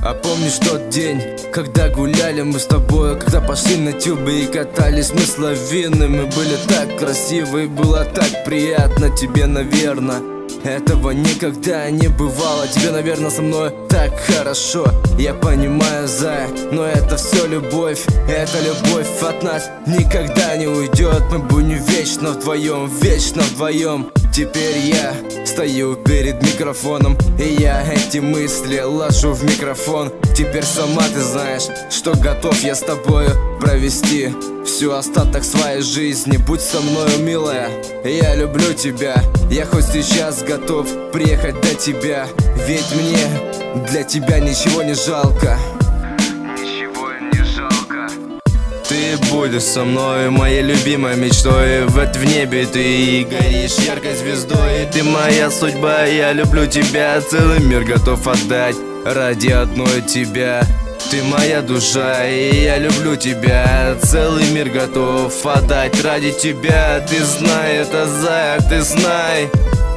А помнишь тот день, когда гуляли мы с тобой, когда пошли на тюбы и катались мы с лавиной? Мы были так красивы и было так приятно. Тебе, наверное, этого никогда не бывало. Тебе, наверное, со мной так хорошо. Я понимаю, зая, но это все любовь. Эта любовь от нас никогда не уйдет. Мы будем вечно вдвоем, вечно вдвоем. Теперь я стою перед микрофоном, и я эти мысли ложу в микрофон. Теперь сама ты знаешь, что готов я с тобою провести всю остаток своей жизни. Будь со мною, милая, я люблю тебя. Я хоть сейчас готов приехать до тебя, ведь мне для тебя ничего не жалко. Ты будешь со мной, моей любимой мечтой. В небе ты горишь яркой звездой. И ты моя судьба, я люблю тебя. Целый мир готов отдать ради одной тебя. Ты моя душа, и я люблю тебя. Целый мир готов отдать ради тебя. Ты знай это, зая, ты знай,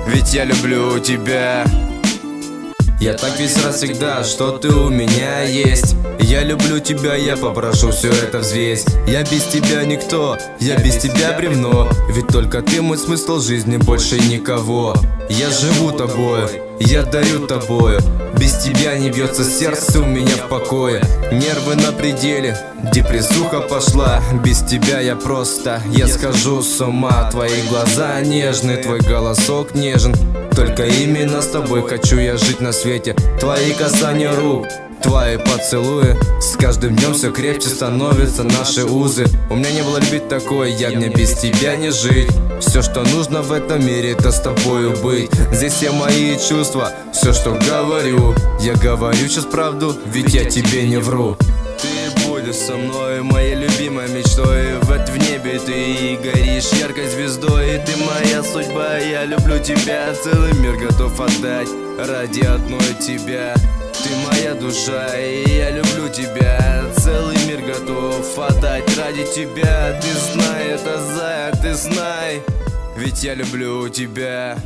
ведь я люблю тебя. Я так весь раз всегда, что ты у меня есть. Я люблю тебя, я попрошу все это взвесть. Я без тебя никто, я без тебя бревно. Ведь только ты мой смысл жизни, больше никого. Я живу тобою, я дарю тобою. Без тебя не бьется сердце у меня в покое. Нервы на пределе, депрессуха пошла. Без тебя я просто, я схожу с ума. Твои глаза нежны, твой голосок нежен. Только именно с тобой хочу я жить на свете. Твои касания рук, твои поцелуи. С каждым днем все крепче становятся наши узы. У меня не было любить такой, я мне без тебя не жить. Все, что нужно в этом мире, это с тобою быть. Здесь все мои чувства, все, что говорю, я говорю сейчас правду, ведь я тебе не вру. Ты будешь со мной, моей любимой мечтой. В небе ты горишь яркой звездой. И ты моя судьба, я люблю тебя. Целый мир готов отдать ради одной тебя. Ты моя душа, и я люблю тебя. Целый мир готов отдать ради тебя. Ты знай это, зая, ты знай, ведь я люблю тебя.